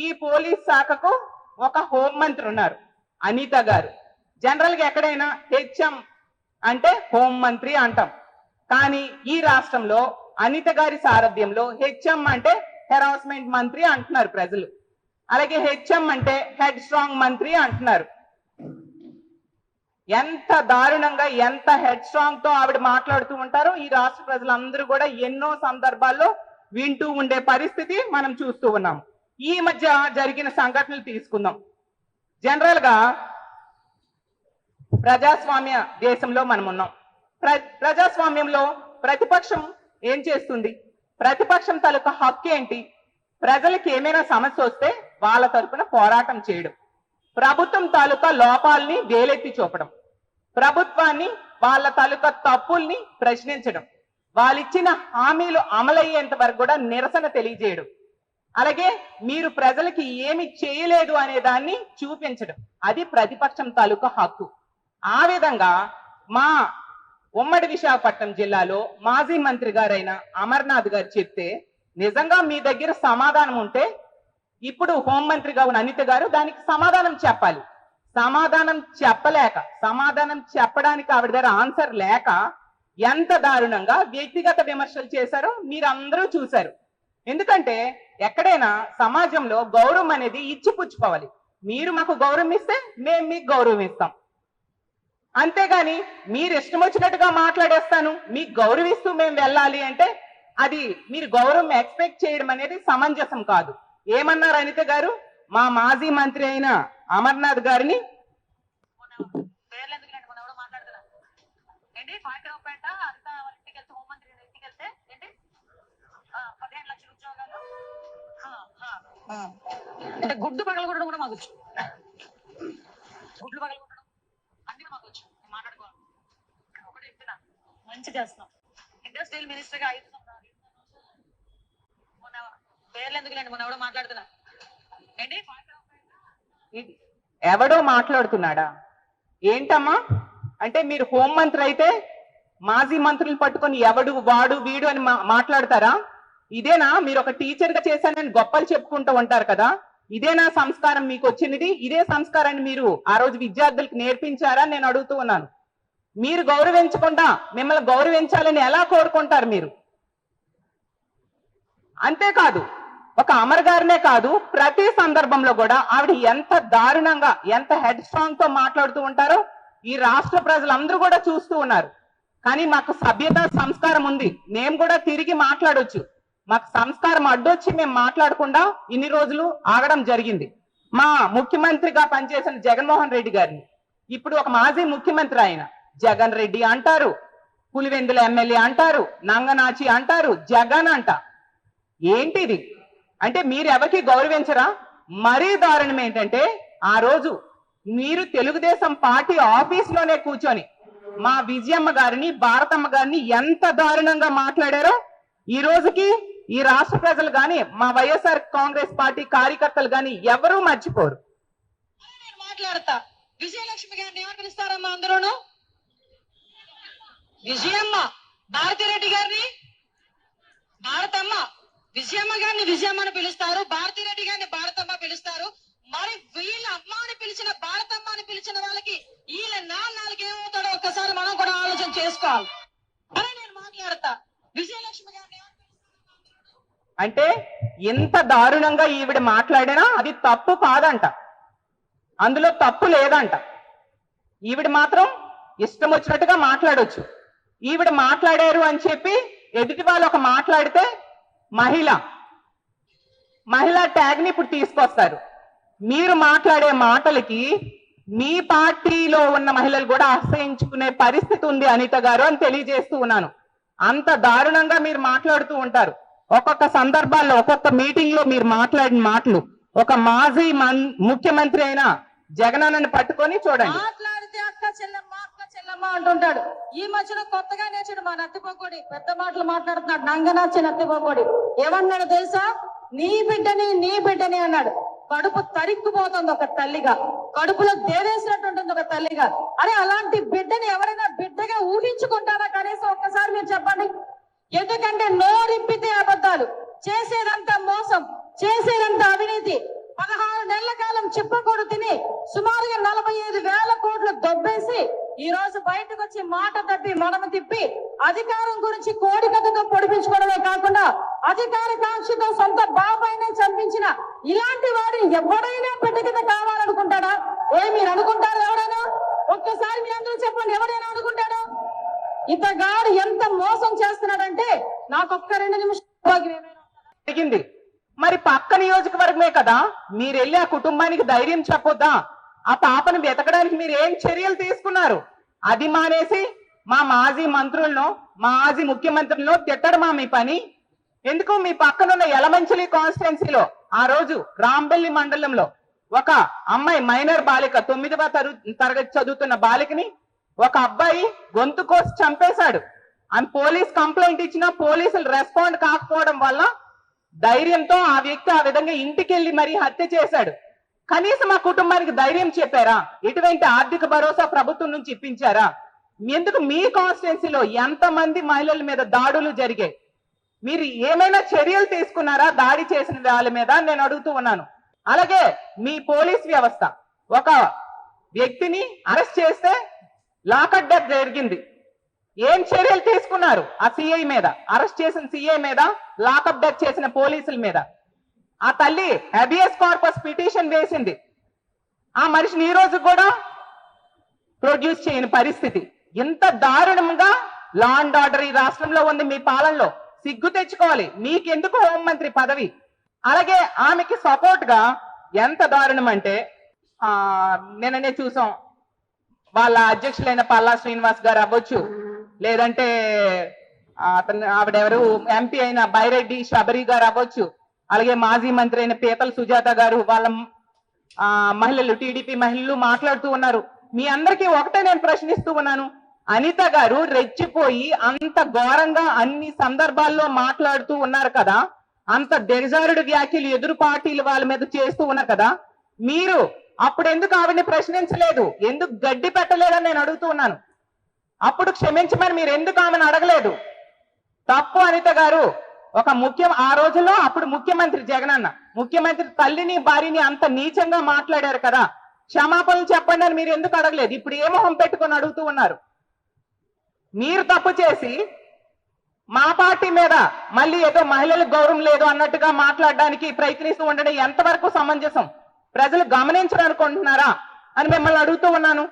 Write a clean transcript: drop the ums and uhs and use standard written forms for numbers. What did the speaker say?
ఈ పోలీస్ శాఖకు ఒక హోంమంత్రి ఉన్నారు, అనిత గారు. జనరల్ గా ఎక్కడైనా హెచ్ఎం అంటే హోంమంత్రి అంటాం, కానీ ఈ రాష్ట్రంలో అనిత గారి సారథ్యంలో హెచ్ఎం అంటే హెరాస్మెంట్ మంత్రి అంటున్నారు ప్రజలు. అలాగే హెచ్ఎం అంటే హెడ్ స్ట్రాంగ్ మంత్రి అంటున్నారు. ఎంత దారుణంగా, ఎంత హెడ్ స్ట్రాంగ్ తో ఆవిడ మాట్లాడుతూ ఉంటారో ఈ రాష్ట్ర ప్రజలందరూ కూడా ఎన్నో సందర్భాల్లో వింటూ ఉండే పరిస్థితి మనం చూస్తూ ఉన్నాం. ఈ మధ్య జరిగిన సంఘటనలు తీసుకుందాం. జనరల్ గా ప్రజాస్వామ్య దేశంలో మనం ఉన్నాం. ప్రజాస్వామ్యంలో ప్రతిపక్షం ఏం చేస్తుంది? ప్రతిపక్షం తాలూకా హక్కు ఏంటి? ప్రజలకు ఏమైనా సమస్య వస్తే వాళ్ళ తరపున పోరాటం చేయడం, ప్రభుత్వం తాలూకా లోపాలని వేలెత్తి చూపడం, ప్రభుత్వాన్ని వాళ్ళ తాలూకా తప్పుల్ని ప్రశ్నించడం, వాళ్ళిచ్చిన హామీలు అమలయ్యేంత వరకు కూడా నిరసన తెలియజేయడం, అలాగే మీరు ప్రజలకి ఏమి చేయలేదు అనే దాన్ని చూపించడం, అది ప్రతిపక్షం తాలూకా హక్కు. ఆ విధంగా మా ఉమ్మడి విశాఖపట్నం జిల్లాలో మాజీ మంత్రి గారైన అమర్నాథ్ గారు చెప్తే, నిజంగా మీ దగ్గర సమాధానం ఉంటే ఇప్పుడు హోంమంత్రిగా ఉన్న అనిత గారు దానికి సమాధానం చెప్పాలి. సమాధానం చెప్పలేక, సమాధానం చెప్పడానికి ఆవిడ దగ్గర ఆన్సర్ లేక ఎంత దారుణంగా వ్యక్తిగత విమర్శలు చేశారో మీరందరూ చూశారు. ఎందుకంటే ఎక్కడైనా సమాజంలో గౌరవం అనేది ఇచ్చిపుచ్చుకోవాలి. మీరు మాకు గౌరవం ఇస్తే మేము మీకు గౌరవం ఇస్తాం, అంతేగాని మీరు ఇష్టం వచ్చినట్టుగా మాట్లాడేస్తాను మీకు గౌరవిస్తూ మేము వెళ్ళాలి అంటే అది మీరు గౌరవం ఎక్స్పెక్ట్ చేయడం అనేది సమంజసం కాదు. ఏమన్నారు అనిత గారు? మా మాజీ మంత్రి అయిన అమర్నాథ్ గారిని అంటే గుడ్డు పగలగొట్టడం కూడా మాకు వచ్చు, గుడ్లు పగలగొట్టడం అన్ని మాకు వచ్చు. మాట్లాడుకోవాలి ఒకటి చెప్తున్నా, మంచి చేస్తున్నాం. ఇండస్ట్రియల్ మినిస్టర్ గా 5 సంవత్సరాలు మొన్న పేర్లు ఎందుకులేండి, మొన్న ఎవడో మాట్లాడుతున్నా ఏంటి, ఎవడో మాట్లాడుతున్నాడా ఏంటమ్మా? అంటే మీరు హోంమంత్రి అయితే మాజీ మంత్రులు పట్టుకొని ఎవడు వాడు వీడు అని మాట్లాడతారా? ఇదేనా మీరు ఒక టీచర్ గా చేశానని గొప్పలు చెప్పుకుంటూ ఉంటారు కదా? ఇదేనా సంస్కారం మీకు వచ్చినది? ఇదే సంస్కారాన్ని మీరు ఆ రోజు విద్యార్థులకు నేర్పించారా నేను అడుగుతూ ఉన్నాను. మీరు గౌరవించకుండా మిమ్మల్ని గౌరవించాలని ఎలా కోరుకుంటారు మీరు? అంతేకాదు, ఒక అమర్ గారినే కాదు, ప్రతి సందర్భంలో కూడా ఆవిడ ఎంత దారుణంగా, ఎంత హెడ్ స్ట్రాంగ్ తో మాట్లాడుతూ ఉంటారో ఈ రాష్ట్ర ప్రజలందరూ కూడా చూస్తూ ఉన్నారు. కానీ మాకు సభ్యత, సంస్కారం ఉంది, మేము కూడా తిరిగి మాట్లాడొచ్చు. మాకు సంస్కారం అడ్డొచ్చి మేము మాట్లాడకుండా ఇన్ని రోజులు ఆగడం జరిగింది. మా ముఖ్యమంత్రిగా పనిచేసిన జగన్మోహన్ రెడ్డి గారిని, ఇప్పుడు ఒక మాజీ ముఖ్యమంత్రి ఆయన జగన్ రెడ్డి అంటారు, పులివెందుల ఎమ్మెల్యే అంటారు, నంగనాచి అంటారు, జగన్ అంట. ఏంటిది? అంటే మీరు ఎవరికి గౌరవించరా? మరీ దారుణం ఏంటంటే ఆ రోజు మీరు తెలుగుదేశం పార్టీ ఆఫీస్ లోనే కూర్చొని మా విజయమ్మ గారిని, భారతమ్మ గారిని ఎంత దారుణంగా మాట్లాడారో ఈ రోజుకి ఈ రాష్ట్ర ప్రజలు గాని, మా వైఎస్ఆర్ కాంగ్రెస్ పార్టీ కార్యకర్తలు గాని ఎవరూ మర్చిపోరు. మాట్లాడతా విజయలక్ష్మి గారిని ఏమని పిలుస్తారమ్మా? అందరూను విజయమ్మ, భారతిరెడ్డి గారిని భారతమ్మ, విజయమ్మ గారిని విజయమ్మని పిలుస్తారు, భారతిరెడ్డి గారిని భారతమ్మ పిలుస్తారు. మరి వీళ్ళ అమ్మ అని పిలిచిన, భారతమ్మ అని పిలిచిన వాళ్ళకి వీళ్ళ నాన్నకి ఏమవుతాడో ఒక్కసారి మనం కూడా ఆలోచన చేసుకోవాలి. అని నేను మాట్లాడతా. విజయలక్ష్మి గారిని అంటే ఎంత దారుణంగా ఈవిడ మాట్లాడినా అది తప్పు కాదంట, అందులో తప్పు లేదంట. ఈవిడ మాత్రం ఇష్టం వచ్చినట్టుగా మాట్లాడొచ్చు. ఈవిడ మాట్లాడారు అని చెప్పి ఎదుటి వాళ్ళు ఒక మాట్లాడితే మహిళ ట్యాగ్ ని ఇప్పుడు తీసుకొస్తారు. మీరు మాట్లాడే మాటలకి మీ పార్టీలో ఉన్న మహిళలు కూడా అసహించుకునే పరిస్థితి ఉంది అనిత గారు అని తెలియజేస్తూ ఉన్నాను. అంత దారుణంగా మీరు మాట్లాడుతూ ఉంటారు. ఒక్కొక్క సందర్భాల్లో, ఒక్కొక్క మీటింగ్ లో మీరు మాట్లాడిన మాటలు, ఒక మాజీ ముఖ్యమంత్రి అయిన జగనన్నని పట్టుకొని చూడండి. మాట్లాడితే అక్క చెల్లమ్మ అంటుంటాడు. ఈ మధ్యన కొత్తగా నేర్చుడు మా నత్తిపోకోడి పెద్ద మాటలు మాట్లాడుతున్నాడు. నంగనాచి నత్తిపోకోడి ఏమన్నాడు తెలుసా? నీ బిడ్డని అన్నాడు. కడుపు తరిక్కుపోతుంది ఒక తల్లిగా, కడుపులో దేవేసినట్టు ఉంటుంది ఒక తల్లిగా. అరే అలాంటి బిడ్డని ఎవరైనా బిడ్డగా ఊహించుకుంటారా? కనీసం ఒక్కసారి మీరు చెప్పండి. ఎందుకంటే నోరిప్పితే అబద్ధాలు, చేసేదంతా మోసం, చేసేదంతా అవినీతి. 16 నెలల కాలం చిప్పకూడు తిని సుమారుగా 45,000 కోట్లు దొబ్బేసి ఈ రోజు బయటకు వచ్చి మాట తప్పి మనము తిప్పి అధికారం గురించి కోడికథతో పొడిపించుకోవడమే కాకుండా అధికార కాంక్షతో సొంత బాబాయినే చంపించిన ఇలాంటి వాడిని ఎవడైనా పెట్టకిత కావాలనుకుంటాడా? మీరు అనుకుంటారు ఎవడైనా? ఒక్కసారి మీ అందరూ చెప్పండి, ఎవడైనా అనుకుంటాడా? ఇతగాడు ఎంత మోసం చేస్తున్నాడంటే నాకు ఒక్క 2 నిమిషాలు జరిగింది. మరి పక్క నియోజకవర్గమే కదా, మీరు వెళ్ళి ఆ కుటుంబానికి ధైర్యం చెప్పొద్దా? ఆ పాపను వెతకడానికి మీరు ఏం చర్యలు తీసుకున్నారు? అది మానేసి మా మాజీ మంత్రులను, మాజీ ముఖ్యమంత్రులను తిట్టడమా మీ పని? ఎందుకు మీ పక్కనున్న యలమంచిలి కాన్స్టిట్యున్సీలో ఆ రోజు రాంబెల్లి మండలంలో ఒక అమ్మాయి మైనర్ బాలిక 9వ తరగతి చదువుతున్న బాలికని ఒక అబ్బాయి గొంతు కోసి చంపేశాడు. అని పోలీస్ కంప్లైంట్ ఇచ్చినా పోలీసులు రెస్పాండ్ కాకపోవడం వల్ల ధైర్యంతో ఆ వ్యక్తి ఆ విధంగా ఇంటికి వెళ్లి మరీ హత్య చేశాడు. కనీసం ఆ కుటుంబానికి ధైర్యం చెప్పారా? ఎటువంటి ఆర్థిక భరోసా ప్రభుత్వం నుంచి ఇప్పించారా? ఎందుకు మీ కాన్స్టిట్యున్సీలో ఎంతమంది మహిళల మీద దాడులు జరిగాయి? మీరు ఏమైనా చర్యలు తీసుకున్నారా దాడి చేసిన వాళ్ళ మీద? నేను అడుగుతూ ఉన్నాను. అలాగే మీ పోలీస్ వ్యవస్థ ఒక వ్యక్తిని అరెస్ట్ చేస్తే లాకప్ డెత్ జరిగింది. ఏం చర్యలు తీసుకున్నారు? ఆ సిఐ మీద, అరెస్ట్ చేసిన సిఐ మీద, లాకప్ డెత్ చేసిన పోలీసుల మీద. ఆ తల్లి హెబియస్ కార్పస్ పిటిషన్ వేసింది. ఆ మనిషిని ఈ రోజు కూడా ప్రొడ్యూస్ చేయని పరిస్థితి. ఇంత దారుణంగా లా అండ్ ఆర్డర్ ఈ రాష్ట్రంలో ఉంది. మీ పాలనలో సిగ్గు తెచ్చుకోవాలి. మీకెందుకు హోంమంత్రి పదవి? అలాగే ఆమెకి సపోర్ట్ గా ఎంత దారుణం అంటే నిన్ననే చూసాం, వాళ్ళ అధ్యక్షులైన పల్లా శ్రీనివాస్ గారు అవ్వచ్చు, లేదంటే ఆవిడెవరు ఎంపీ అయిన బైరెడ్డి శబరి గారు అవ్వచ్చు, అలాగే మాజీ మంత్రి అయిన పీతల సుజాత గారు, వాళ్ళ మహిళలు, టీడీపీ మహిళలు మాట్లాడుతూ ఉన్నారు. మీ అందరికీ ఒకటే నేను ప్రశ్నిస్తూ ఉన్నాను. అనిత గారు రెచ్చిపోయి అంత ఘోరంగా అన్ని సందర్భాల్లో మాట్లాడుతూ ఉన్నారు కదా, అంత దిగజారుడు వ్యాఖ్యలు ఎదురు పార్టీలు వాళ్ళ మీద చేస్తూ ఉన్నారు కదా, మీరు అప్పుడు ఎందుకు ఆవిడని ప్రశ్నించలేదు? ఎందుకు గడ్డి పెట్టలేదని నేను అడుగుతూ ఉన్నాను. అప్పుడు క్షమించమని మీరు ఎందుకు ఆమెను అడగలేదు? తప్పు అనిత గారు. ఆ రోజుల్లో అప్పుడు ముఖ్యమంత్రి జగనన్న, ముఖ్యమంత్రి తల్లిని భార్యని అంత నీచంగా మాట్లాడారు కదా, క్షమాపణలు చెప్పండి అని మీరు ఎందుకు అడగలేదు? ఇప్పుడు ఏ మొహం పెట్టుకొని అడుగుతూ ఉన్నారు? మీరు తప్పు చేసి మా పార్టీ మీద మళ్ళీ ఏదో మహిళలకు గౌరవం లేదు అన్నట్టుగా మాట్లాడడానికి ప్రయత్నిస్తూ ఉండడం ఎంతవరకు సమంజసం? ప్రజలు గమనించరనుకుంటున్నారా అని మిమ్మల్ని అడుగుతూ ఉన్నాను.